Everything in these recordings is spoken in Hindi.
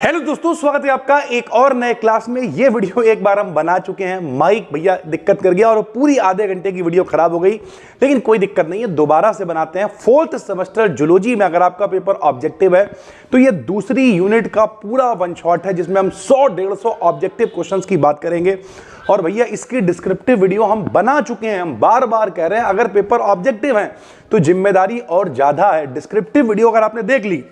हेलो दोस्तों, स्वागत है आपका एक और नए क्लास में। ये वीडियो एक बार हम बना चुके हैं, माइक भैया दिक्कत कर गया और पूरी आधे घंटे की वीडियो खराब हो गई, लेकिन कोई दिक्कत नहीं है, दोबारा से बनाते हैं। फोर्थ सेमेस्टर जूलॉजी में अगर आपका पेपर ऑब्जेक्टिव है तो ये दूसरी यूनिट का पूरा वन शॉट है जिसमें हम 100-150 ऑब्जेक्टिव क्वेश्चंस की बात करेंगे। और भैया इसकी डिस्क्रिप्टिव वीडियो हम बना चुके हैं, हम बार बार कह रहे हैं अगर पेपर ऑब्जेक्टिव है तो जिम्मेदारी और ज्यादा है। डिस्क्रिप्टिव वीडियो अगर आपने देख ली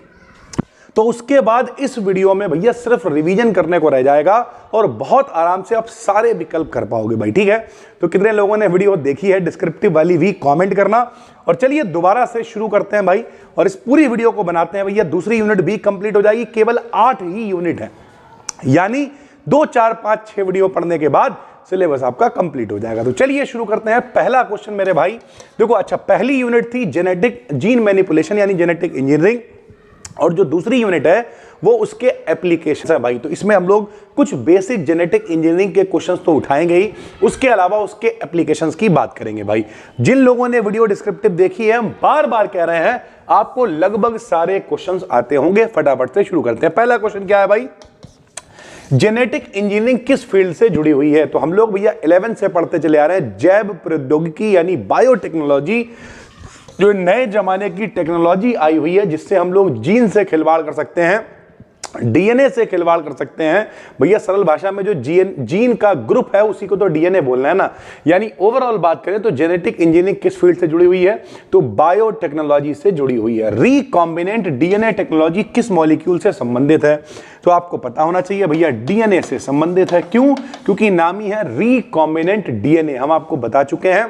तो उसके बाद इस वीडियो में भैया सिर्फ रिवीजन करने को रह जाएगा और बहुत आराम से आप सारे विकल्प कर पाओगे भाई। ठीक है, तो कितने लोगों ने वीडियो देखी है डिस्क्रिप्टिव वाली भी कमेंट करना। और चलिए दोबारा से शुरू करते हैं भाई और इस पूरी वीडियो को बनाते हैं भैया। दूसरी यूनिट भी कंप्लीट हो जाएगी, केवल 8 ही यूनिट है, यानी 2, 4, 5, 6 वीडियो पढ़ने के बाद सिलेबस आपका कंप्लीट हो जाएगा। तो चलिए शुरू करते हैं। पहला क्वेश्चन मेरे भाई देखो, अच्छा पहली यूनिट थी जेनेटिक जीन मैनिपुलेशन यानी जेनेटिक इंजीनियरिंग, और जो दूसरी यूनिट है वो उसके एप्लीकेशन है भाई। तो इसमें हम लोग कुछ बेसिक जेनेटिक इंजीनियरिंग के क्वेश्चंस तो उठाएंगे ही, उसके अलावा उसके एप्लीकेशंस की बात करेंगे भाई। जिन लोगों ने वीडियो डिस्क्रिप्टिव देखी है, हम बार बार कह रहे हैं आपको लगभग सारे क्वेश्चंस आते होंगे। फटाफट से शुरू करते हैं। पहला क्वेश्चन क्या है भाई, जेनेटिक इंजीनियरिंग किस फील्ड से जुड़ी हुई है? तो हम लोग भैया 11 से पढ़ते चले आ रहे हैं, जैव प्रौद्योगिकी यानी बायोटेक्नोलॉजी, जो नए जमाने की टेक्नोलॉजी आई हुई है जिससे हम लोग जीन से खिलवाड़ कर सकते हैं, डीएनए से खिलवाड़ कर सकते हैं। भैया सरल भाषा में जो जीन का ग्रुप है उसी को तो डीएनए बोलना है ना। यानी ओवरऑल बात करें तो जेनेटिक इंजीनियरिंग किस फील्ड से जुड़ी हुई है? तो बायोटेक्नोलॉजी से जुड़ी हुई है। रिकॉम्बिनेंट डीएनए टेक्नोलॉजी किस मॉलिक्यूल से संबंधित है? तो आपको पता होना चाहिए भैया डीएनए से संबंधित है। क्यों? क्योंकि नाम ही है रिकॉम्बिनेंट डीएनए। हम आपको बता चुके हैं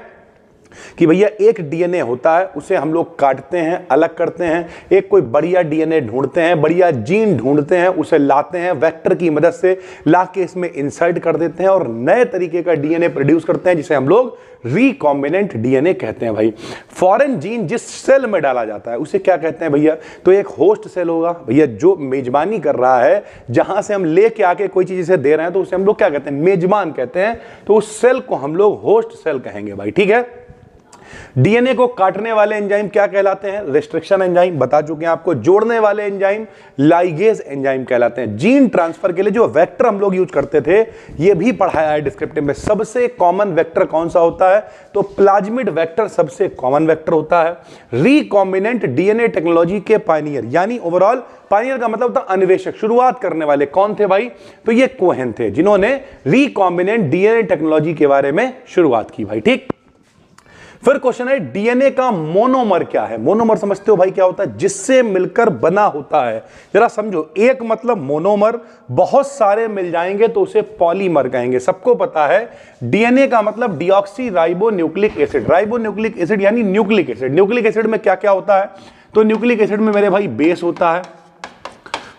कि भैया एक डीएनए होता है, उसे हम लोग काटते हैं, अलग करते हैं, एक कोई बढ़िया डीएनए ढूंढते हैं, बढ़िया जीन ढूंढते हैं, उसे लाते हैं, वेक्टर की मदद से लाके इसमें इंसर्ट कर देते हैं और नए तरीके का डीएनए प्रोड्यूस करते हैं जिसे हम लोग रिकॉम्बिनेंट डीएनए कहते हैं भाई। फॉरेन जीन जिस सेल में डाला जाता है उसे क्या कहते हैं भैया? तो एक होस्ट सेल होगा भैया, जो मेजबानी कर रहा है, जहां से हम लेके आके कोई चीज इसे दे रहे हैं तो उसे हम लोग क्या कहते हैं? मेजबान कहते हैं। तो उस सेल को हम लोग होस्ट सेल कहेंगे भाई। ठीक है, डीएनए को काटने वाले एंजाइम क्या कहलाते हैं? रिस्ट्रिक्शन एंजाइम, बता चुके हैं आपको। जोड़ने वाले एंजाइम लाइगेज एंजाइम कहलाते हैं। जीन ट्रांसफर के लिए जो वेक्टर हम लोग यूज करते थे ये भी पढ़ाया है डिस्क्रिप्टिव में। सबसे कॉमन वेक्टर कौन सा होता है? तो प्लाज्मिड वेक्टर सबसे कॉमन वेक्टर होता है। रिकॉम्बिनेंट डीएनए टेक्नोलॉजी के पायनियर, यानी ओवरऑल पायनियर का मतलब था अन्वेषक, शुरुआत करने वाले कौन थे भाई? तो ये कोहेन थे जिन्होंने रिकॉम्बिनेंट डीएनए टेक्नोलॉजी के बारे में शुरुआत की भाई। ठीक, फिर क्वेश्चन है डीएनए का मोनोमर क्या है? मोनोमर समझते हो भाई क्या होता है? जिससे मिलकर बना होता है। जरा समझो, एक मतलब मोनोमर, बहुत सारे मिल जाएंगे तो उसे पॉलीमर कहेंगे। सबको पता है डीएनए का मतलब deoxy ribo nucleic acid. Ribo nucleic acid यानी न्यूक्लिक एसिड। न्यूक्लिक एसिड में क्या क्या होता है? तो न्यूक्लिक एसिड में मेरे भाई बेस होता है,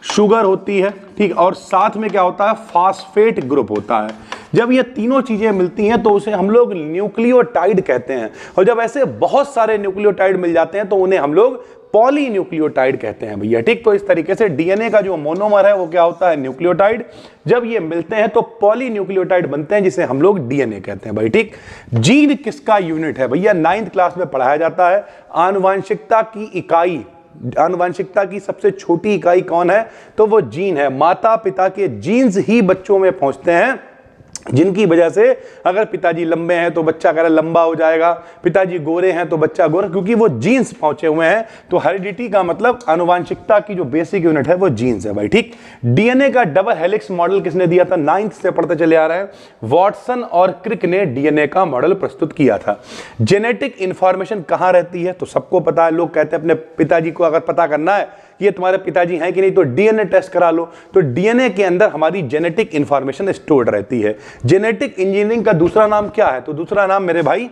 शुगर होती है, ठीक, और साथ में क्या होता है? फास्फेट ग्रुप होता है। जब ये तीनों चीजें मिलती हैं तो उसे हम लोग न्यूक्लियोटाइड कहते हैं। और जब ऐसे बहुत सारे न्यूक्लियोटाइड मिल जाते हैं तो उन्हें हम लोग पॉलीन्यूक्लियोटाइड कहते हैं भैया। ठीक, तो इस तरीके से डीएनए का जो मोनोमर है वो क्या होता है? न्यूक्लियोटाइड। जब ये मिलते हैं तो पॉलीन्यूक्लियोटाइड बनते हैं जिसे हम लोग डीएनए कहते हैं भाई। ठीक, जीन किसका यूनिट है भैया? 9th क्लास में पढ़ाया जाता है। आनुवंशिकता की इकाई, आनुवंशिकता की सबसे छोटी इकाई कौन है? तो वो जीन है। माता पिता के जीन्स ही बच्चों में पहुंचते हैं, जिनकी वजह से अगर पिताजी लंबे हैं तो बच्चा कह रहा लंबा हो जाएगा, पिताजी गोरे हैं तो बच्चा गोरा, क्योंकि वो जीन्स पहुंचे हुए हैं। तो हेरिडिटी का मतलब आनुवंशिकता की जो बेसिक यूनिट है वो जीन्स है भाई। ठीक, डीएनए का डबल हेलिक्स मॉडल किसने दिया था? 9th से पढ़ते चले आ रहे हैं। वॉटसन और क्रिक ने डीएनए का मॉडल प्रस्तुत किया था। जेनेटिक इंफॉर्मेशन कहां रहती है? तो सबको पता है, लोग कहते हैं अपने पिताजी को अगर पता करना है ये तुम्हारे पिताजी हैं कि नहीं तो डीएनए टेस्ट करा लो। तो डीएनए के अंदर हमारी जेनेटिक इंफॉर्मेशन स्टोर्ड रहती है। जेनेटिक इंजीनियरिंग का दूसरा नाम क्या है? तो दूसरा नाम मेरे भाई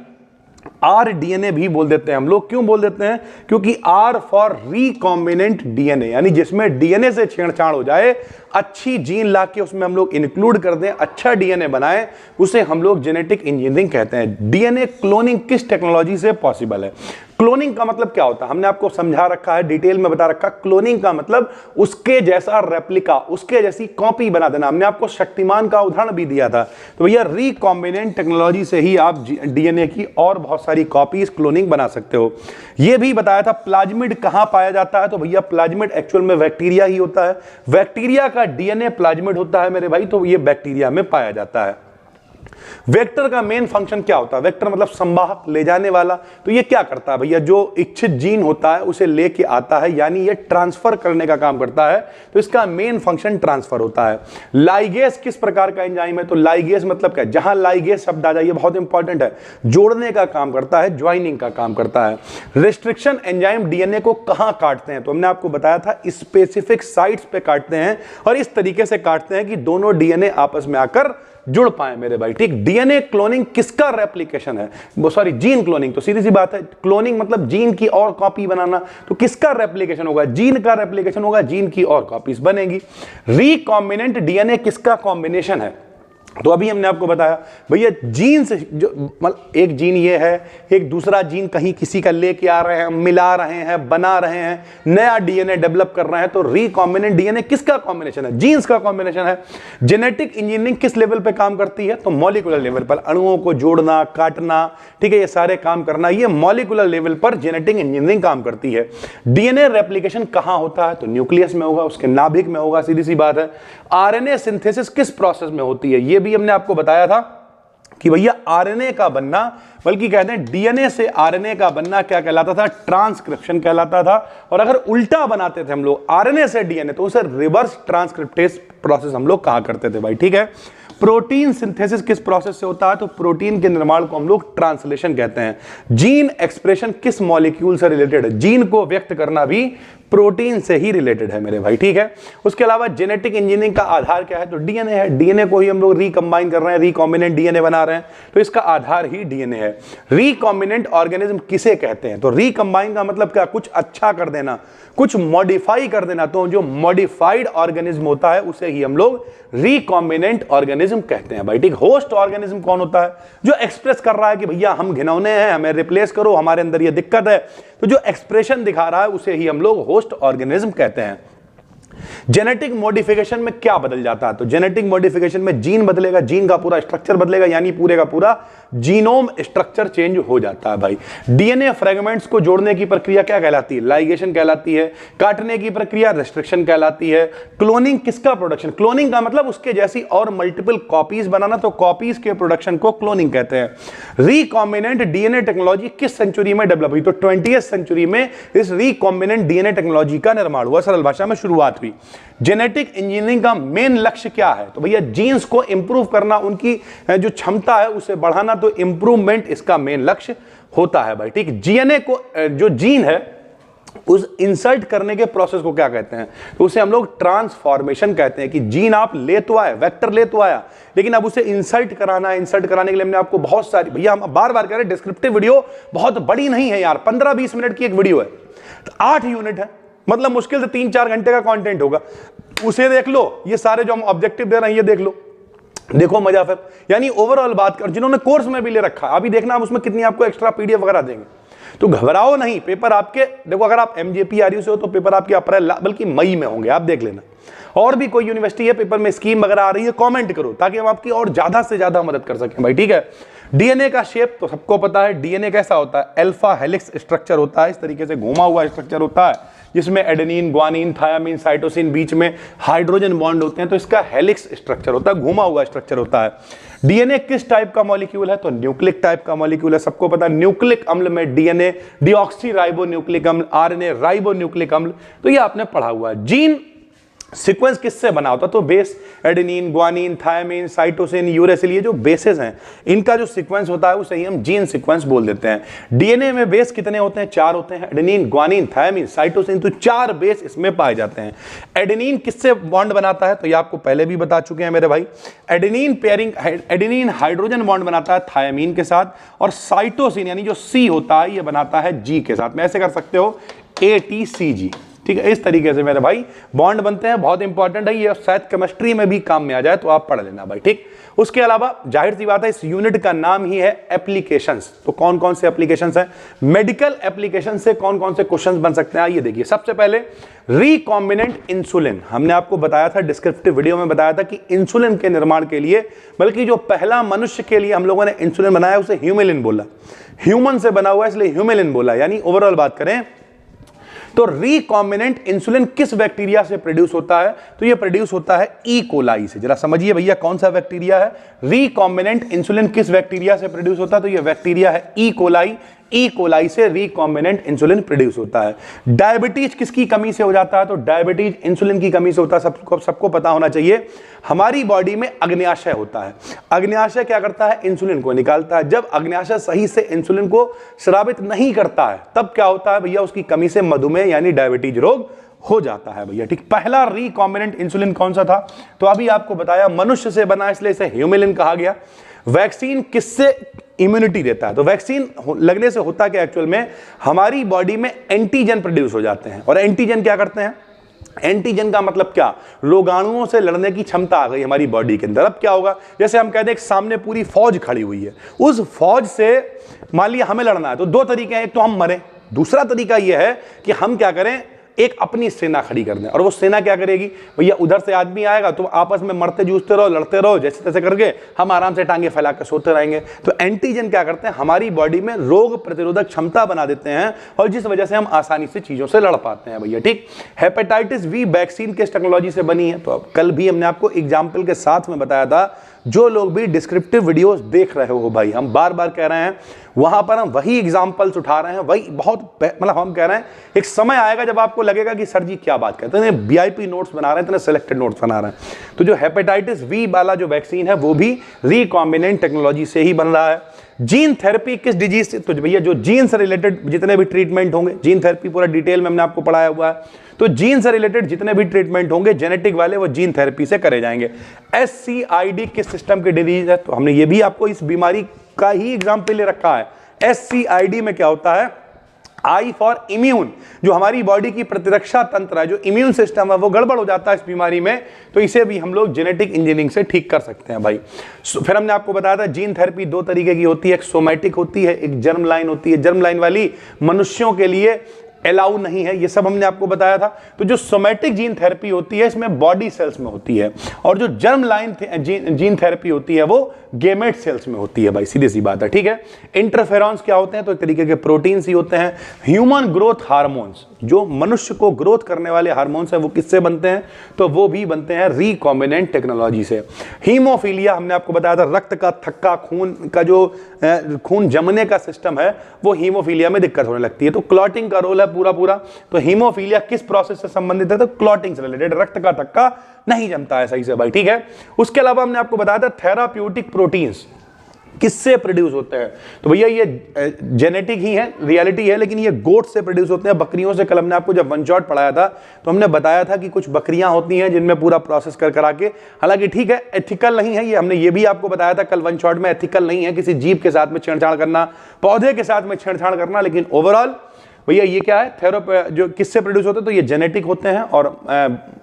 आरडीएनए भी बोल देते हैं हम लोग। क्यों बोल देते हैं? क्योंकि आर फॉर रिकॉम्बिनेंट डीएनए, यानी जिसमें डीएनए से छेड़छाड़ हो जाए, अच्छी जीन लाके उसमें हम लोग इंक्लूड कर दें, अच्छा डीएनए बनाए, उसे हम लोग जेनेटिक इंजीनियरिंग कहते हैं। डीएनए क्लोनिंग किस टेक्नोलॉजी से पॉसिबल है? क्लोनिंग का मतलब क्या होता है हमने आपको समझा रखा है, डिटेल में बता रखा। क्लोनिंग का मतलब उसके जैसा रेप्लिका, उसके जैसी कॉपी बना देना। हमने आपको शक्तिमान का उदाहरण भी दिया था। तो भैया रिकॉम्बिनेंट टेक्नोलॉजी से ही आप डीएनए की और बहुत सारी कॉपीज क्लोनिंग बना सकते हो। यह भी बताया था प्लाज्मिड कहां पाया जाता है, तो भैया प्लाज्मिड एक्चुअल में बैक्टीरिया ही होता है। बैक्टीरिया का डीएनए प्लाज्मिड होता है मेरे भाई, तो ये बैक्टीरिया में पाया जाता है। वेक्टर का मेन फंक्शन क्या होता है? वेक्टर मतलब संवाहक, ले जाने वाला। तो ये क्या करता है भैया? जो इच्छित जीन होता है उसे लेके आता है, यानी ये ट्रांसफर करने का काम करता है। तो इसका मेन फंक्शन ट्रांसफर होता है। लाइगेस किस प्रकार का एंजाइम है? तो लाइगेस मतलब क्या? जहां लाइगेस शब्द आ जाए, ये बहुत इंपॉर्टेंट है, जोड़ने का काम करता है, ज्वाइनिंग का काम करता है। रिस्ट्रिक्शन एंजाइम डीएनए को कहां काटते हैं? तो हमने आपको बताया था स्पेसिफिक साइट्स पे काटते हैं, और इस तरीके से काटते हैं कि दोनों डीएनए आपस में आकर जुड़ पाए मेरे भाई। ठीक, डीएनए क्लोनिंग किसका रेप्लिकेशन है? वो सॉरी, जीन क्लोनिंग। तो सीधी सी बात है, क्लोनिंग मतलब जीन की और कॉपी बनाना। तो किसका रेप्लिकेशन होगा? जीन का रेप्लिकेशन होगा, जीन की और कॉपीज बनेगी। रिकॉम्बिनेंट डीएनए किसका कॉम्बिनेशन है? तो अभी हमने आपको बताया भैया जीन से जो मतलब एक जीन ये है, एक दूसरा जीन कहीं किसी का लेके आ रहे हैं, मिला रहे हैं, बना रहे हैं, नया डीएनए डेवलप कर रहे हैं। तो रिकॉम्बिनेंट डीएनए किसका कॉम्बिनेशन है? जीन्स का कॉम्बिनेशन है। जेनेटिक इंजीनियरिंग किस लेवल पे काम करती है? तो मॉलिक्यूलर लेवल पर, अणुओं को जोड़ना, काटना, ठीक है, ये सारे काम करना, ये मॉलिक्यूलर लेवल पर जेनेटिक इंजीनियरिंग काम करती है। डीएनए रेप्लिकेशन कहां होता है? तो न्यूक्लियस में होगा, उसके नाभिक में होगा, सीधी सी बात है। आरएनए सिंथेसिस किस प्रोसेस में होती है? ये भी हमने आपको बताया था कि भैया आरएनए का बनना, बल्कि कहते हैं डीएनए से आरएनए का बनना क्या कहलाता था? ट्रांसक्रिप्शन कहलाता था। और अगर उल्टा बनाते थे हम लोग आरएनए से डीएनए, तो उसे रिवर्स ट्रांसक्रिप्टेज प्रोसेस हम लोग कहा करते थे भाई। ठीक है। प्रोटीन सिंथेसिस किस प्रोसेस से होता है? तो प्रोटीन के निर्माण को हम लोग ट्रांसलेशन कहते हैं। जीन एक्सप्रेशन किस मॉलिक्यूल से रिलेटेड है? जीन को व्यक्त करना भी प्रोटीन से ही रिलेटेड है मेरे भाई। ठीक है। उसके अलावा जेनेटिक इंजीनियरिंग का आधार क्या है? तो डीएनए है। डीएनए को ही हम लोग रिकंबाइन कर रहे हैं, रिकॉम्बिनेंट डीएनए बना रहे हैं, तो इसका आधार ही डीएनए है। रिकॉम्बिनेंट ऑर्गेनिज्म किसे कहते हैं? तो रिकंबाइन का मतलब क्या? कुछ अच्छा कर देना, कुछ मॉडिफाई कर देना। तो जो मॉडिफाइड ऑर्गेनिज्म होता है उसे ही हम लोग रिकॉम्बिनेंट ऑर्गेनिज्म कहते हैं भाई। ठीक। होस्ट ऑर्गेनिज्म कौन होता है? जो एक्सप्रेस कर रहा है कि भैया हम घिनौने हैं, हमें रिप्लेस करो, हमारे अंदर ये दिक्कत है। तो जो एक्सप्रेशन दिखा रहा है उसे ही हम लोग होस्ट ऑर्गेनिज्म कहते हैं। जेनेटिक मॉडिफिकेशन में क्या बदल जाता है? तो जेनेटिक मॉडिफिकेशन में जीन बदलेगा, जीन का पूरा स्ट्रक्चर बदलेगा, यानी पूरे का पूरा जीनोम स्ट्रक्चर चेंज हो जाता है भाई। डीएनए फ्रेगमेंट्स को जोड़ने की प्रक्रिया क्या कहलाती है? लाइगेशन कहलाती है। काटने की प्रक्रिया रेस्ट्रिक्शन कहलाती है। क्लोनिंग किसका प्रोडक्शन? क्लोनिंग का मतलब उसके जैसी और मल्टीपल कॉपीज बनाना, तो कॉपीज के प्रोडक्शन को क्लोनिंग कहते हैं। रिकॉम्बिनेंट डीएनए टेक्नोलॉजी किस सेंचुरी में डेवलप हुई? तो 20वीं सेंचुरी में इस रिकॉम्बिनेंट डीएनए टेक्नोलॉजी का निर्माण हुआ, सरल भाषा में शुरुआत हुई। जेनेटिक इंजीनियरिंग का मेन लक्ष्य क्या है? तो भैया जीन्स को इंप्रूव करना, उनकी जो क्षमता है उसे बढ़ाना, तो इंप्रूवमेंट इसका मेन लक्ष्य होता है भाई। ठीक। डीएनए को जो जीन है उस इंसर्ट करने के प्रोसेस को क्या कहते हैं? तो उसे हम लोग ट्रांसफॉर्मेशन कहते हैं। कि जीन आप ले तो आए, वेक्टर ले तो आया, लेकिन अब उसे इंसर्ट कराना है। इंसर्ट कराने के लिए हमने आपको बहुत सारी, भैया हम बार बार कह रहे हैं डिस्क्रिप्टिव वीडियो बहुत बड़ी नहीं है यार, 15-20 मिनट की एक वीडियो है, तो 8 यूनिट है, मतलब मुश्किल से 3-4 घंटे का कंटेंट होगा। उसे देख लो, ये सारे जो हम ऑब्जेक्टिव दे रहे हैं ये देख लो, देखो मजा। फिर यानी ओवरऑल बात कर, जिन्होंने कोर्स में भी ले रखा, अभी देखना हम उसमें कितनी आपको एक्स्ट्रा पीडीएफ वगैरह देंगे। तो घबराओ नहीं, पेपर आपके देखो, अगर आप एमजेपीआरयू से हो तो पेपर आपके अप्रैल बल्कि मई में होंगे, आप देख लेना। और भी कोई यूनिवर्सिटी है पेपर में स्कीम वगैरह आ रही है, कमेंट करो ताकि हम आपकी और ज्यादा से ज्यादा मदद कर सकें भाई। ठीक है। डीएनए का शेप तो सबको पता है, डीएनए कैसा होता है? अल्फा हेलिक्स स्ट्रक्चर होता है, इस तरीके से घुमा हुआ स्ट्रक्चर होता है, जिसमें एडेनिन, ग्वानिन, थायामीन, साइटोसिन, बीच में हाइड्रोजन बॉन्ड होते हैं, तो इसका हेलिक्स स्ट्रक्चर होता है, घुमा हुआ स्ट्रक्चर होता है। डीएनए किस टाइप का मॉलिक्यूल है? तो न्यूक्लिक टाइप का मॉलिक्यूल है, सबको पता है। न्यूक्लिक अम्ल में डीएनए डीऑक्सी राइबो न्यूक्लिक अम्ल, आरएनए राइबो न्यूक्लिक अम्ल, तो ये आपने पढ़ा हुआ है। जीन सीक्वेंस किससे बना होता? तो base, adenine, guanine, thymine, cytosine, uracil, ये जो बेसेस हैं इनका जो सीक्वेंस होता है उसे ही हम जीन सीक्वेंस बोल देते हैं। डीएनए में बेस कितने होते हैं? 4 होते हैं, एडेनिन, ग्वानिन, थायामीन, साइटोसिन, तो 4 बेस इसमें पाए जाते हैं। एडेनिन किससे बॉन्ड बनाता है? तो ये आपको पहले भी बता चुके हैं मेरे भाई। Adenine pairing, adenine hydrogen bond बनाता है थायामीन के साथ, और साइटोसिन यानी जो सी होता है ये बनाता है जी के साथ। मैं ऐसे कर सकते हो ATCG। ठीक है, इस तरीके से मेरे भाई बॉन्ड बनते हैं, बहुत इंपॉर्टेंट है ये, शायद केमिस्ट्री में भी काम में आ जाए तो आप पढ़ लेना भाई, ठीक। उसके अलावा जाहिर सी बात है इस यूनिट का नाम ही है एप्लीकेशंस। तो कौन कौन से एप्लीकेशंस हैं, मेडिकल एप्लीकेशन से कौन कौन से क्वेश्चंस बन सकते हैं, ये देखिए। सबसे पहले रिकॉम्बिनेंट इंसुलिन, हमने आपको बताया था, डिस्क्रिप्टिव वीडियो में बताया था कि इंसुलिन के निर्माण के लिए, बल्कि जो पहला मनुष्य के लिए हम लोगों ने इंसुलिन बनाया उसे ह्यूमेलिन बोला, ह्यूमन से बना हुआ है इसलिए ह्यूमेलिन बोला, यानी ओवरऑल बात करें तो रिकॉम्बिनेंट इंसुलिन किस बैक्टीरिया से प्रोड्यूस होता है, तो ये प्रोड्यूस होता है ई कोलाई से। जरा समझिए भैया कौन सा बैक्टीरिया है, रिकॉम्बिनेंट इंसुलिन किस बैक्टीरिया से प्रोड्यूस होता है, तो ये बैक्टीरिया है ई कोलाई। ई कोलाई से रिकॉम्बिनेंट इंसुलिन प्रोड्यूस होता है। डायबिटीज किसकी कमी से हो जाता है, तो डायबिटीज इंसुलिन की कमी से होता है। सबको पता होना चाहिए हमारी बॉडी में अग्न्याशय होता है, अग्न्याशय क्या करता है, इंसुलिन को निकालता है। जब अग्न्याशय सही से इंसुलिन को स्रावित नहीं करता है तब क्या होता है भैया, उसकी कमी से मधुमेह यानी डायबिटीज रोग हो जाता है भैया, ठीक। पहला रिकॉम्बिनेंट इंसुलिन कौन सा था, तो अभी आपको बताया मनुष्य से बना इसलिए इसे ह्यूमेलिन कहा गया। वैक्सीन किससे इम्यूनिटी देता है, तो वैक्सीन लगने से होता क्या एक्चुअल में, हमारी बॉडी में एंटीजन प्रोड्यूस हो जाते हैं। और एंटीजन क्या करते हैं, एंटीजन का मतलब क्या, रोगाणुओं से लड़ने की क्षमता आ गई हमारी बॉडी के अंदर। अब क्या होगा, जैसे हम कहते हैं सामने पूरी फौज खड़ी हुई है, उस फौज से मान लिया हमें लड़ना है, तो दो तरीके हैं, एक तो हम मरें, दूसरा तरीका यह है कि हम क्या करें, एक अपनी सेना खड़ी कर दें। और वो सेना क्या करेगी भैया, उधर से आदमी आएगा तो आपस में मरते जूझते रहो, लड़ते रहो, जैसे तैसे करके हम आराम से टांगे फैला कर सोते रहेंगे। तो एंटीजन क्या करते हैं, हमारी बॉडी में रोग प्रतिरोधक क्षमता बना देते हैं और जिस वजह से हम आसानी से चीजों से लड़ पाते हैं भैया, ठीक। हेपेटाइटिस बी वैक्सीन किस टेक्नोलॉजी से बनी है, तो कल भी हमने आपको एग्जाम्पल के साथ में बताया था। जो लोग भी डिस्क्रिप्टिव वीडियोस देख रहे हो भाई, हम बार बार कह रहे हैं, वहां पर हम वही एग्जांपल्स उठा रहे हैं, वही बहुत मतलब हम कह रहे हैं एक समय आएगा जब आपको लगेगा कि सर जी क्या बात करते हैं, वीआईपी नोट्स बना रहे हैं, इतने सिलेक्टेड नोट्स बना रहे हैं। तो जो हेपेटाइटिस बी वाला जो वैक्सीन है वो भी रिकॉम्बिनेंट टेक्नोलॉजी से ही बन रहा है। जीन थेरेपी किस डिजीज से, तो भैया जो जीन से रिलेटेड जितने भी ट्रीटमेंट होंगे, जीन थेरेपी पूरा डिटेल में हमने आपको पढ़ाया हुआ है, तो जीन से रिलेटेड जितने भी ट्रीटमेंट होंगे जेनेटिक वाले वो जीन थेरेपी से करे जाएंगे। SCID किस सिस्टम की डिजीज है, तो हमने ये भी आपको इस बीमारी का ही एग्जाम्पल ले रखा है। SCID में क्या होता है, आई फॉर इम्यून, जो हमारी बॉडी की प्रतिरक्षा तंत्र है, जो इम्यून सिस्टम है वो गड़बड़ हो जाता है इस बीमारी में, तो इसे भी हम लोग जेनेटिक इंजीनियरिंग से ठीक कर सकते हैं भाई। फिर हमने आपको बताया था जीन थेरेपी दो तरीके की होती है, एक सोमैटिक होती है, एक जर्म लाइन होती है। जर्म लाइन वाली मनुष्यों के लिए अलाउ नहीं है, ये सब हमने आपको बताया था। तो जो सोमैटिक जीन थेरेपी होती है इसमें बॉडी सेल्स में होती है, और जो जर्म लाइन जीन थेरेपी होती है वो गेमेट सेल्स में होती है भाई, सीधी सी बात है, ठीक है। इंटरफेरॉन्स क्या होते हैं, तो एक तरीके के प्रोटीन्स ही होते हैं। ह्यूमन ग्रोथ हार्मोन्स, जो मनुष्य को ग्रोथ करने वाले हार्मोन्स हैं वो किससे बनते हैं, तो वो भी बनते हैं रिकॉम्बिनेंट टेक्नोलॉजी से। हीमोफीलिया हमने आपको बताया था, रक्त का थक्का, खून का जो खून जमने का सिस्टम है वो हीमोफीलिया में दिक्कत होने लगती है। तो क्लॉटिंग का रोल है पूरा। तो हीमोफीलिया किस प्रोसेस से संबंधित है, तो क्लॉटिंग से रिलेटेड, रक्त का थक्का नहीं जमता है सही से भाई, ठीक है। उसके अलावा हमने आपको बताया था थेराप्यूटिक प्रोटीन्स किससे प्रोड्यूस होते हैं, तो भैया ये जेनेटिक ही है, रियलिटी है, लेकिन ये गोट से प्रोड्यूस होते हैं, बकरियों से। कल हमने आपको जब वन शॉट पढ़ाया था तो हमने बताया था कि कुछ बकरियां होती हैं जिनमें पूरा प्रोसेस करा के, हालांकि ठीक है एथिकल नहीं है ये, हमने ये भी आपको बताया था कल वन शॉट में, एथिकल नहीं है किसी जीव के साथ में छेड़छाड़ करना, पौधे के साथ में छेड़छाड़ करना। लेकिन ओवरऑल भैया ये क्या है, जो किससे प्रोड्यूस होते हैं, तो ये जेनेटिक होते हैं और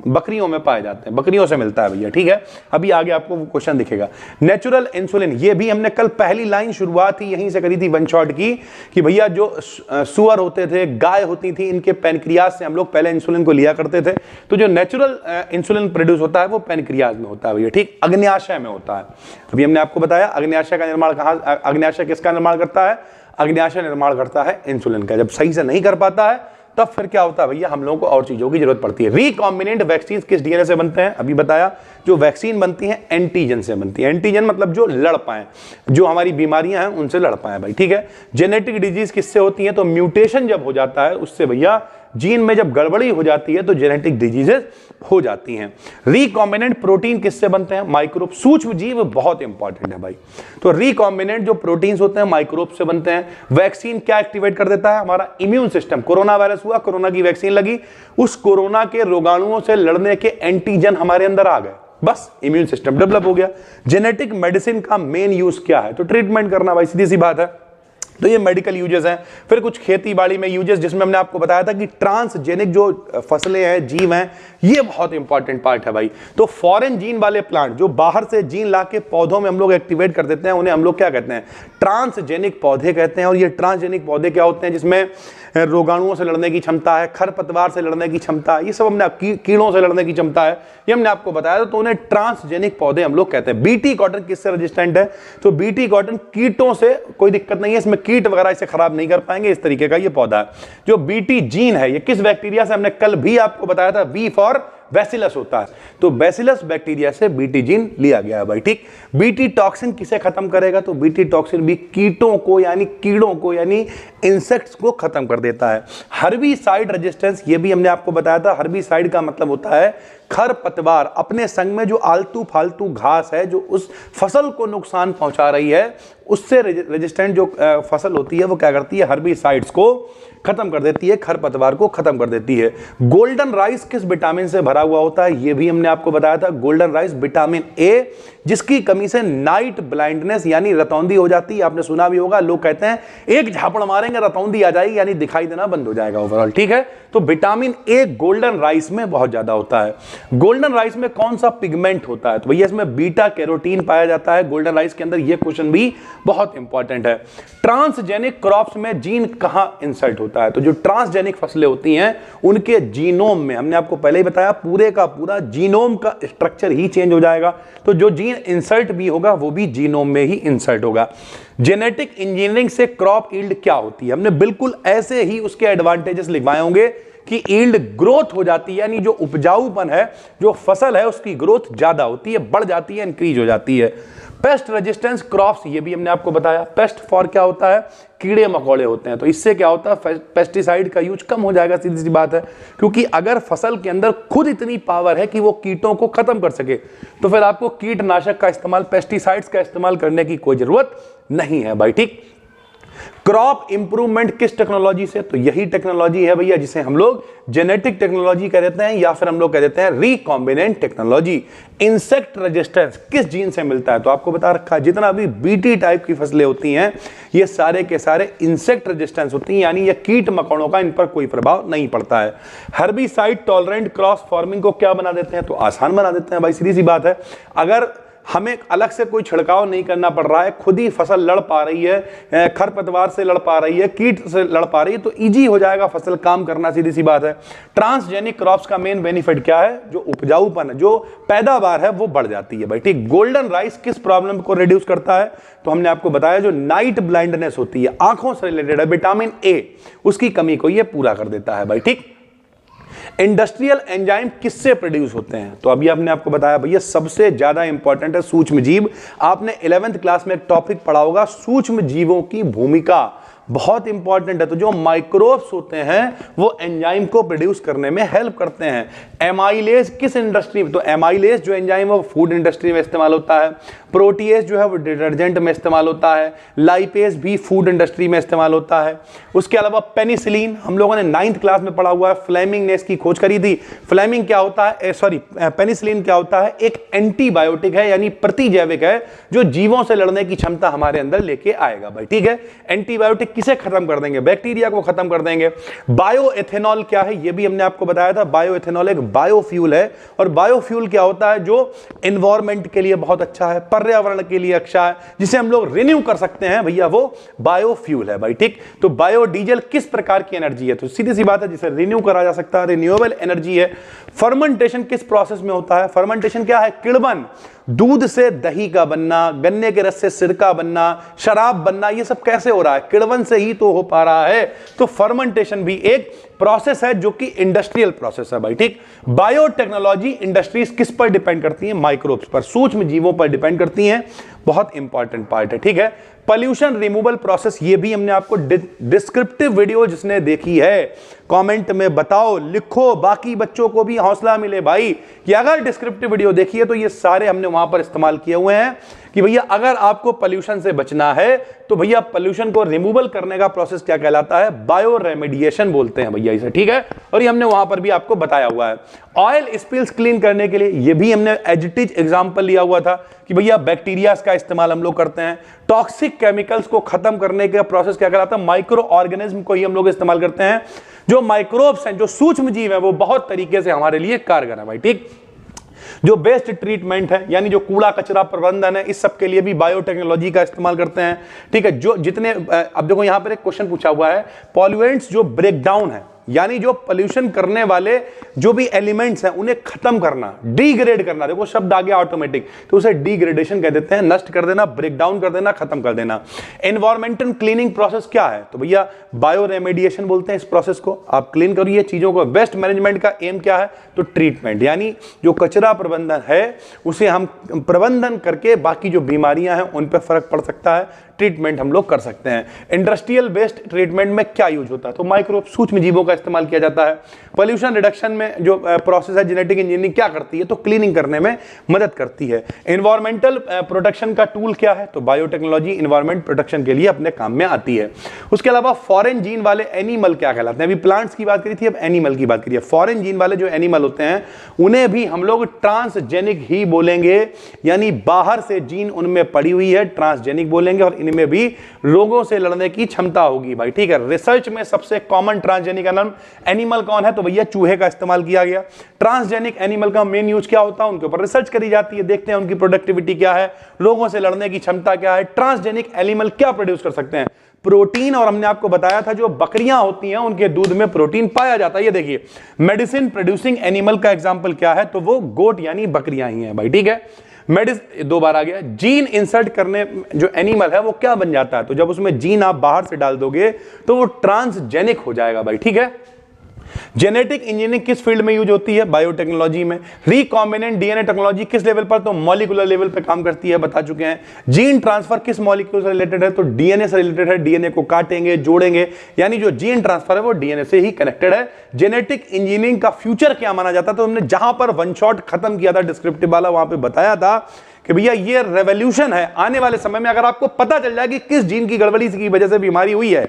बकरियों में पाए जाते हैं, बकरियों से मिलता है भैया, ठीक है। अभी आगे आपको वो क्वेश्चन दिखेगा। नेचुरल इंसुलिन, ये भी हमने कल पहली लाइन शुरुआत ही यहीं से करी थी वन शॉट की, कि भैया जो सुअर होते थे, गाय होती थी, इनके पैनक्रियाज से हम लोग पहले इंसुलिन को लिया करते थे। तो जो नेचुरल इंसुलिन प्रोड्यूस होता है वो पैनक्रियाज में होता है भैया, ठीक, अग्न्याशय में होता है। अभी हमने आपको बताया अग्न्याशय का निर्माण कहाँ, अग्न्याशय किसका निर्माण करता है, अग्न्याशय निर्माण करता है इंसुलिन का। जब सही से नहीं कर पाता है तब फिर क्या होता है भैया, हम लोगों को और चीजों की जरूरत पड़ती है। रिकॉम्बिनेंट वैक्सीन किस डीएनए से बनते हैं, अभी बताया। जो वैक्सीन बनती है एंटीजन से बनती है, एंटीजन मतलब जो लड़ पाए, जो हमारी बीमारियां हैं उनसे लड़ पाए भाई, ठीक है। जेनेटिक डिजीज किससे होती है, तो म्यूटेशन जब हो जाता है उससे भैया, जीन में जब गड़बड़ी हो जाती है तो जेनेटिक डिजीजेस हो जाती हैं। रिकॉम्बिनेंट प्रोटीन किससे बनते हैं, माइक्रोब, सूक्ष्म जीव बहुत इंपॉर्टेंट है भाई। तो रिकॉम्बिनेंट जो प्रोटीन्स होते हैं माइक्रोब से बनते हैं। वैक्सीन क्या एक्टिवेट कर देता है, हमारा इम्यून सिस्टम। कोरोना वायरस हुआ, कोरोना की वैक्सीन लगी, उस कोरोना के रोगाणुओं से लड़ने के एंटीजन हमारे अंदर आ गए, बस इम्यून सिस्टम डेवलप हो गया। जेनेटिक मेडिसिन का मेन यूज क्या है, तो ट्रीटमेंट करना भाई, सीधी सी बात है। तो ये मेडिकल यूजेस हैं। फिर कुछ खेती बाड़ी में यूजेस, जिसमें हमने आपको बताया था कि ट्रांसजेनिक जो फसलें हैं, जीव हैं, ये बहुत इंपॉर्टेंट पार्ट है भाई। तो फॉरेन जीन वाले प्लांट जो बाहर से जीन लाके पौधों में हम लोग एक्टिवेट कर देते हैं, उन्हें हम लोग क्या कहते हैं? ट्रांसजेनिक पौधे कहते हैं। और ये ट्रांसजेनिक पौधे क्या होते हैं? जिसमें रोगाणुओं से लड़ने की क्षमता है, खरपतवार से लड़ने की क्षमता है, ये सब हमने कीड़ों से लड़ने की क्षमता है, ये हमने आपको बताया। तो उन्हें ट्रांसजेनिक पौधे हम लोग कहते हैं। बीटी कॉटन किससे रेजिस्टेंट है? तो बीटी कॉटन कीटों से कोई दिक्कत नहीं है, इसमें कीट वगैरह इसे खराब नहीं कर पाएंगे, इस तरीके का ये पौधा है। जो बीटी जीन है, ये किस बैक्टीरिया से? हमने कल भी आपको बताया था, बी फॉर बैसिलस होता है। तो बैसिलस बैक्टीरिया से बीटी जीन लिया गया है भाई, ठीक। बीटी टॉक्सिन किसे खत्म करेगा? तो बीटी टॉक्सिन भी कीटों को यानी कीड़ों को यानी इंसेक्ट्स को खत्म कर देता है। हर्बिसाइड रेजिस्टेंस, ये भी हमने आपको बताया था। हर्बिसाइड का मतलब होता है खरपतवार, अपने संग में जो आलतू फालतू घास है जो उस फसल को नुकसान पहुंचा रही है, उससे रेजिस्टेंट जो फसल होती है वो क्या करती है? हर्बिसाइड्स को खत्म कर देती है, खरपतवार को खत्म कर देती है। गोल्डन राइस किस विटामिन से भरा हुआ होता है? ये भी हमने आपको बताया था। गोल्डन राइस विटामिन ए, जिसकी कमी से नाइट ब्लाइंडनेस यानी रतौंधी हो जाती है। आपने सुना भी होगा, लोग कहते हैं एक झापड़ मारेंगे रतौंधी आ जाएगी, यानी दिखाई देना बंद हो जाएगा ओवरऑल, ठीक है। तो विटामिन ए गोल्डन राइस में बहुत ज्यादा होता है। गोल्डन राइस में कौन सा पिगमेंट होता है? तो भैया इसमें बीटा कैरोटीन पाया जाता है गोल्डन राइस के अंदर। यह क्वेश्चन भी बहुत इंपॉर्टेंट है। ट्रांसजेनिक क्रॉप्स में जीन कहां इंसर्ट होता है? तो जो ट्रांसजेनिक फसलें होती हैं उनके जीनोम में, हमने आपको पहले ही बताया, पूरे का पूरा जीनोम का स्ट्रक्चर ही चेंज हो जाएगा। तो जो जीन इंसर्ट भी होगा वो भी जीनोम में ही इंसर्ट होगा। जेनेटिक इंजीनियरिंग से क्रॉप यील्ड क्या होती है? हमने बिल्कुल ऐसे ही उसके एडवांटेजेस लिखवाए होंगे कि यील्ड ग्रोथ हो जाती है, यानी जो उपजाऊपन है, जो फसल है उसकी ग्रोथ ज्यादा होती है, बढ़ जाती है, इंक्रीज हो जाती है। पेस्ट रेजिस्टेंस क्रॉप्स, ये भी हमने आपको बताया। पेस्ट फॉर क्या होता है? कीड़े मकोड़े होते हैं। तो इससे क्या होता है? पेस्टिसाइड का यूज कम हो जाएगा, सीधी सी बात है। क्योंकि अगर फसल के अंदर खुद इतनी पावर है कि वो कीटों को खत्म कर सके, तो फिर आपको कीटनाशक का इस्तेमाल, पेस्टिसाइड्स का इस्तेमाल करने की कोई जरूरत नहीं है भाई, ठीक। क्रॉप इंप्रूवमेंट किस टेक्नोलॉजी से? तो यही टेक्नोलॉजी है भैया जिसे हम लोग जेनेटिक टेक्नोलॉजी कह देते हैं, या फिर हम लोग कह देते हैं रिकॉम्बिनेंट टेक्नोलॉजी। इंसेक्ट रेजिस्टेंस किस जीन से मिलता है? तो आपको बता रखा है, जितना भी बीटी टाइप की फसलें होती हैं ये सारे के सारे इंसेक्ट रेजिस्टेंस होती हैं, यानी ये कीट मकोड़ों का इन पर कोई प्रभाव नहीं पड़ता है। हर्बिसाइड टॉलरेंट क्रॉस फार्मिंग को क्या बना देते हैं? तो आसान बना देते हैं भाई, सीधी सी बात है। अगर हमें अलग से कोई छिड़काव नहीं करना पड़ रहा है, खुद ही फसल लड़ पा रही है, खरपतवार से लड़ पा रही है, कीट से लड़ पा रही है, तो इजी हो जाएगा फसल काम करना, सीधी सी बात है। ट्रांसजेनिक क्रॉप्स का मेन बेनिफिट क्या है? जो उपजाऊपन है, जो पैदावार है वो बढ़ जाती है भाई, ठीक। गोल्डन राइस किस प्रॉब्लम को रिड्यूस करता है? तो हमने आपको बताया जो नाइट ब्लाइंडनेस होती है, आंखों से रिलेटेड है, विटामिन ए, उसकी कमी को ये पूरा कर देता है भाई, ठीक। इंडस्ट्रियल एंजाइम किससे प्रोड्यूस होते हैं? तो अभी आपने आपको बताया भैया सबसे ज्यादा इंपॉर्टेंट है सूक्ष्म जीव। आपने 11th क्लास में एक टॉपिक पढ़ा होगा, सूक्ष्म जीवों की भूमिका, बहुत इंपॉर्टेंट है। तो जो माइक्रोब्स होते हैं वो एंजाइम को प्रोड्यूस करने में हेल्प करते हैं। एमाइलेज किस इंडस्ट्री में? तो एमाइलेज जो एंजाइम है वो फूड इंडस्ट्री में इस्तेमाल होता है। प्रोटीएज जो है वो डिटर्जेंट में इस्तेमाल होता है। लाइपेज भी फूड इंडस्ट्री में इस्तेमाल होता है। उसके अलावा पेनिसिलिन हम लोगों ने 9th क्लास में पढ़ा हुआ है, फ्लेमिंग ने इसकी खोज करी थी। फ्लेमिंग क्या होता है? पेनिसिलिन क्या होता है? एक एंटीबायोटिक है, यानी प्रतिजैविक है, जो जीवों से लड़ने की क्षमता हमारे अंदर लेके आएगा भाई, ठीक है। एंटीबायोटिक किसे खत्म कर देंगे? बैक्टीरिया को खत्म कर देंगे। बायोएथेनॉल क्या है? ये भी हमने आपको बताया था। बायोएथेनॉल एक बायोफ्यूल है, और बायोफ्यूल क्या होता है? जो एनवायरमेंट के लिए बहुत अच्छा है, पर्यावरण के लिए अच्छा है, जिसे हम लोग रिन्यू कर सकते हैं भैया, वो बायोफ्यूल है भाई, ठीक। तो बायोडीजल किस प्रकार की एनर्जी है? तो सीधी सी बात है, जिसे रिन्यू करा जा सकता है, रिन्यूएबल एनर्जी है। फर्मेंटेशन किस प्रोसेस में होता है? फर्मेंटेशन क्या है? किण्वन, दूध से दही का बनना, गन्ने के रस से सिरका बनना, शराब बनना, ये सब कैसे हो रहा है? किण्वन से ही तो हो पा रहा है। तो फर्मेंटेशन भी एक प्रोसेस है जो कि इंडस्ट्रियल प्रोसेस है भाई, ठीक। बायोटेक्नोलॉजी इंडस्ट्रीज किस पर डिपेंड करती हैं? माइक्रोब्स पर, सूक्ष्म जीवों पर डिपेंड करती हैं, बहुत इंपॉर्टेंट पार्ट है, ठीक है। पॉल्यूशन रिमूवल प्रोसेस, ये भी हमने आपको डिस्क्रिप्टिव वीडियो जिसने देखी है कमेंट में बताओ, लिखो, बाकी बच्चों को भी हौसला मिले भाई कि अगर डिस्क्रिप्टिव वीडियो देखी है तो ये सारे हमने वहां पर इस्तेमाल किए हुए हैं कि भैया अगर आपको पोल्यूशन से बचना है तो भैया पोल्यूशन को रिमूवल करने का प्रोसेस क्या कहलाता है, बायो रेमेडिएशन बोलते हैं भैया इसे, ठीक है। और ये हमने वहां पर भी आपको बताया हुआ है। ऑयल स्पिल्स क्लीन करने के लिए ये भी हमने एज इट इज एग्जांपल लिया हुआ था कि भैया बैक्टीरिया का इस्तेमाल हम लोग करते हैं। टॉक्सिक केमिकल्स को खत्म करने का प्रोसेस क्या कहलाता है, माइक्रो ऑर्गेनिज्म को ही हम लोग इस्तेमाल करते हैं। जो माइक्रोब्स हैं, जो सूक्ष्म जीव हैं, वो बहुत तरीके से हमारे लिए कारगर है भाई, ठीक। जो बेस्ट ट्रीटमेंट है यानी जो कूड़ा कचरा प्रबंधन है, इस सब के लिए भी बायोटेक्नोलॉजी का इस्तेमाल करते हैं, ठीक है। जो जितने अब देखो यहां पर एक क्वेश्चन पूछा हुआ है, पॉल्यूएंट्स जो ब्रेक डाउन है यानी जो पोल्यूशन करने वाले जो भी एलिमेंट्स हैं उन्हें खत्म करना, डिग्रेड करना, देखो शब्द आ गया ऑटोमेटिक, तो उसे डिग्रेडेशन कह देते हैं, नष्ट कर देना, ब्रेक डाउन कर देना, खत्म कर देना। एनवायरमेंटल क्लीनिंग प्रोसेस क्या है, तो भैया बायो रेमेडिएशन बोलते हैं इस प्रोसेस को। आप क्लीन करिए चीजों को। वेस्ट मैनेजमेंट का एम क्या है, तो ट्रीटमेंट, यानी जो कचरा प्रबंधन है उसे हम प्रबंधन करके बाकी जो बीमारियां हैं उन पर फर्क पड़ सकता है, ट्रीटमेंट हम लोग कर सकते हैं। इंडस्ट्रियल वेस्ट ट्रीटमेंट में क्या यूज होता है, तो माइक्रोब सूक्ष्म जीवों का इस्तेमाल किया जाता है। पोल्यूशन रिडक्शन में जो प्रोसेस है, जेनेटिक इंजीनियरिंग क्या करती है, तो क्लीनिंग करने में मदद करती है। एनवायरमेंटल प्रोटेक्शन का टूल क्या है, तो बायोटेक्नोलॉजी एनवायरमेंट प्रोटेक्शन के लिए अपने काम में आती है। उसके अलावा फॉरेन जीन वाले एनिमल क्या कहलाते हैं, अभी प्लांट्स की बात करी थी, अब एनिमल की बात करिए। फॉरेन जीन वाले जो एनिमल होते हैं उन्हें भी हम लोग ट्रांसजेनिक ही बोलेंगे, यानी बाहर से जीन उनमें पड़ी हुई है, ट्रांसजेनिक बोलेंगे, और इनमें भी रोगों से लड़ने की क्षमता होगी भाई, ठीक है। रिसर्च में सबसे कॉमन ट्रांसजेनिक एनिमल कौन है, तो भैया चूहे का इस्तेमाल किया गया। ट्रांसजेनिक एनिमल का मेन यूज क्या होता है, उनके ऊपर रिसर्च करी जाती है, देखते हैं उनकी प्रोडक्टिविटी क्या है, रोगों से लड़ने की क्षमता क्या है। ट्रांसजेनिक एनिमल क्या प्रोड्यूस कर सकते हैं, प्रोटीन, और हमने आपको बताया था जो बकरियां होती हैं उनके दूध में प्रोटीन पाया जाता है। ये देखिए मेडिसिन प्रोड्यूसिंग एनिमल का एग्जांपल क्या है, तो वो गोट यानी बकरियां ही हैं भाई, ठीक है। मेडिसिन दो बार आ गया। जीन इंसर्ट करने जो एनिमल है वो क्या बन जाता है, तो जब उसमें जीन आप बाहर से डाल दोगे तो वो ट्रांसजेनिक हो जाएगा भाई, ठीक है। जेनेटिक इंजीनियरिंग किस फील्ड में यूज होती है, बायोटेक्नोलॉजी में। रिकॉम्बिनेंट डीएनए टेक्नोलॉजी किस लेवल पर, तो मॉलिक्यूलर लेवल पे काम करती है, बता चुके हैं। जीन ट्रांसफर किस मॉलिक्यूल से रिलेटेड है, तो डीएनए से रिलेटेड है, डीएनए को काटेंगे जोड़ेंगे, यानी जो जीन ट्रांसफर है वो डीएनए से ही कनेक्टेड है। जेनेटिक इंजीनियरिंग का फ्यूचर क्या माना जाता है, तो हमने जहां पर वन शॉट खत्म किया था डिस्क्रिप्टिव वाला, वहां पे बताया था कि भैया ये रेवोल्यूशन है। आने वाले समय में अगर आपको पता चल जाए कि किस जीन की गड़बड़ी की वजह से बीमारी हुई है,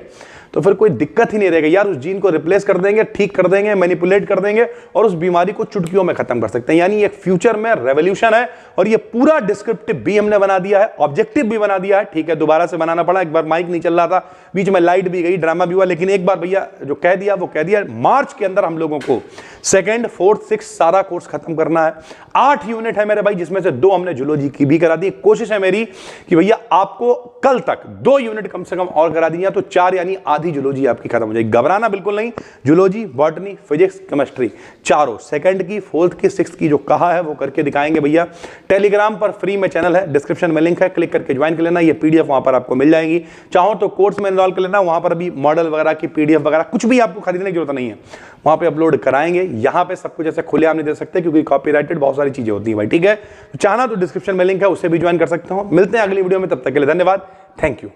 तो फिर कोई दिक्कत ही नहीं रहेगी यार, उस जीन को रिप्लेस कर देंगे, ठीक कर देंगे, मैनिपुलेट कर देंगे और उस बीमारी को चुटकियों में खत्म कर सकते हैं। यानी एक फ्यूचर में रेवोल्यूशन है, और ये पूरा डिस्क्रिप्टिव भी हमने बना दिया है, ऑब्जेक्टिव भी बना दिया है, ठीक है। दोबारा से बनाना पड़ा, एक बार माइक नहीं चल रहा था, बीच में लाइट भी गई, ड्रामा भी हुआ, लेकिन एक बार भैया जो कह दिया वो कह दिया। मार्च के अंदर हम लोगों को 2nd, 4th, 6th सारा कोर्स खत्म करना है। 8 यूनिट है मेरे भाई, जिसमें से 2 हमने जूलॉजी की भी करा दी। कोशिश है मेरी कि भैया आपको कल तक 2 यूनिट कम से कम और करा दी, तो 4 यानी आधी जूलॉजी आपकी खत्म हो जाएगी। घबराना बिल्कुल नहीं, जूलॉजी, बॉटनी, फिजिक्स, केमिस्ट्री चारों 2nd की, 4th की, 6th की जो कहा है वो करके दिखाएंगे भैया। टेलीग्राम पर फ्री में चैनल है, डिस्क्रिप्शन में लिंक है, क्लिक करके ज्वाइन कर लेना। ये पीडीएफ वहां पर आपको मिल जाएगी, चाहो तो कोर्स में एनरोल कर लेना, वहां पर भी मॉडल वगैरह की पीडीएफ वगैरह कुछ भी आपको खरीदने की जरूरत नहीं है, वहां पे अपलोड कराएंगे। यहां पे सब कुछ ऐसे खुलेआम नहीं दे सकते क्योंकि कॉपीराइटेड बहुत सारी चीजें होती है भाई, ठीक है। तो चाहना तो डिस्क्रिप्शन में लिंक है, उससे भी ज्वाइन कर सकते हो। मिलते हैं अगली वीडियो में, तब तक के लिए धन्यवाद, थैंक यू।